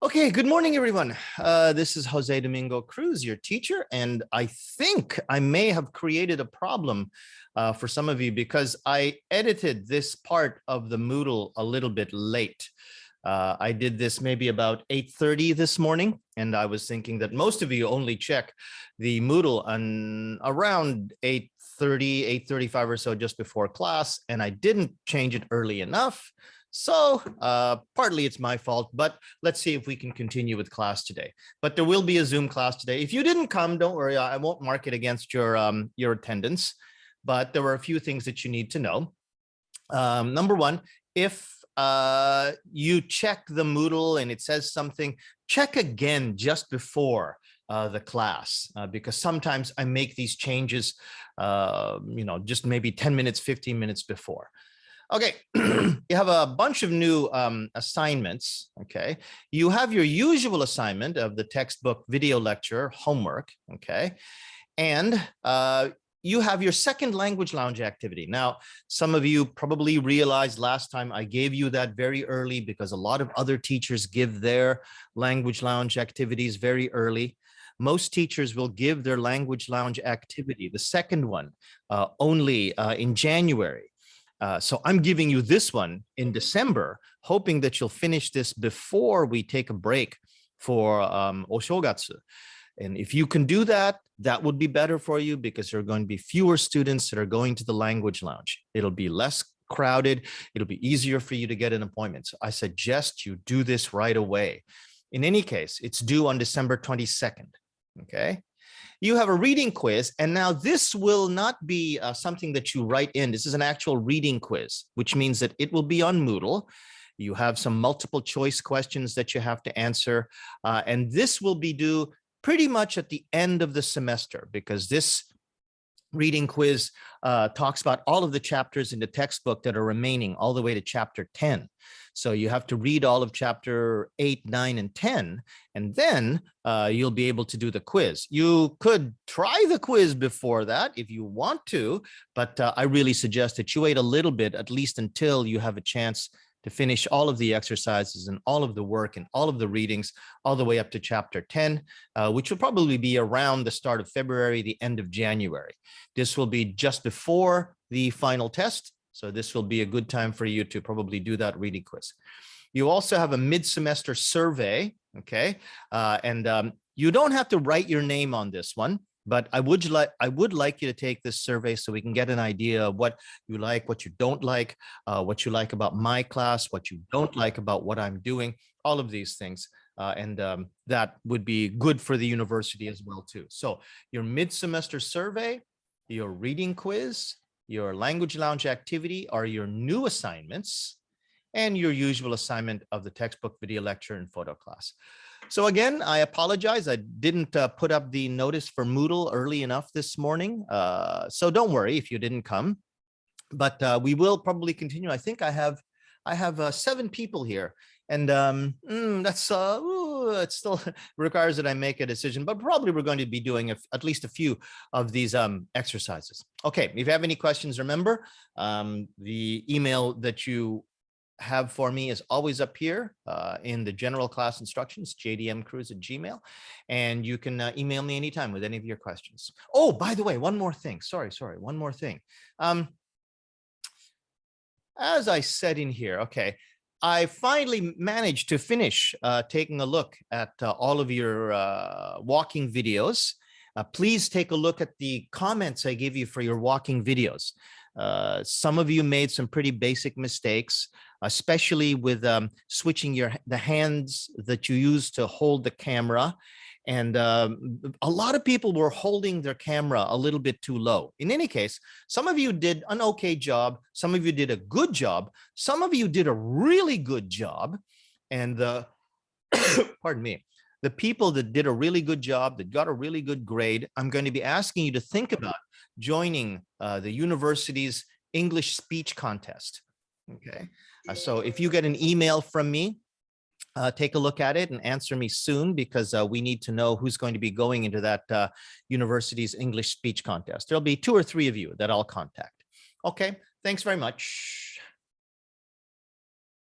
Okay, good morning, everyone. This is Jose Domingo Cruz, your teacher, and I think I may have created a problem for some of you because I edited this part of the Moodle a little bit late. I did this maybe about 8:30 this morning, and I was thinking that most of you only check the Moodle on around 8:30, 8:35 or so just before class, and I didn't change it early enough. So partly it's my fault, but let's see if we can continue with class today. But there will be a Zoom class today. If you didn't come, don't worry, I won't mark it against your attendance, but there were a few things that you need to know. Number one, if you check the Moodle and it says something, check again just before the class, because sometimes I make these changes, just maybe 10 minutes, 15 minutes before. Okay, you have a bunch of new assignments, okay? You have your usual assignment of the textbook video lecture homework, okay? And you have your second language lounge activity. Now, some of you probably realized last time I gave you that very early because a lot of other teachers give their language lounge activities very early. Most teachers will give their language lounge activity, the second one, only in January. So I'm giving you this one in December, hoping that you'll finish this before we take a break for Oshogatsu. And if you can do that, that would be better for you because there are going to be fewer students that are going to the language lounge. It'll be less crowded. It'll be easier for you to get an appointment. So I suggest you do this right away. In any case, it's due on December 22nd, okay? You have a reading quiz, and now this will not be something that you write in. This is an actual reading quiz, which means that it will be on Moodle. You have some multiple choice questions that you have to answer, and this will be due pretty much at the end of the semester because this reading quiz talks about all of the chapters in the textbook that are remaining all the way to chapter 10. So you have to read all of chapter 8, 9, and 10, and then you'll be able to do the quiz. You could try the quiz before that if you want to, but I really suggest that you wait a little bit, at least until you have a chance to finish all of the exercises and all of the work and all of the readings all the way up to chapter 10, which will probably be around the start of February, the end of January. This will be just before the final test. So this will be a good time for you to probably do that reading quiz. You also have a mid-semester survey, okay? You don't have to write your name on this one, but I would like you to take this survey so we can get an idea of what you like, what you don't like, what you like about my class, what you don't like about what I'm doing, all of these things. That would be good for the university as well too. So your mid-semester survey, your reading quiz, your language lounge activity are your new assignments, and your usual assignment of the textbook video lecture and photo class. So again, I apologize. I didn't put up the notice for Moodle early enough this morning. So don't worry if you didn't come, but we will probably continue. I think I have 7 people here, and that's it still requires that I make a decision, but probably we're going to be doing at least a few of these exercises. Okay, if you have any questions, remember the email that you have for me is always up here in the general class instructions, jdmcruz@gmail.com, and you can email me anytime with any of your questions. Oh, by the way, one more thing. Sorry, one more thing. As I said in here, okay, I finally managed to finish taking a look at all of your walking videos. Please take a look at the comments I give you for your walking videos. Some of you made some pretty basic mistakes, especially with switching the hands that you use to hold the camera. And a lot of people were holding their camera a little bit too low. In any case, some of you did an okay job. Some of you did a good job. Some of you did a really good job. And pardon me, the people that did a really good job, that got a really good grade, I'm going to be asking you to think about joining the university's English speech contest. Okay, so if you get an email from me, take a look at it and answer me soon, because we need to know who's going to be going into that university's English speech contest. There'll be 2 or 3 of you that I'll contact. Okay, thanks very much.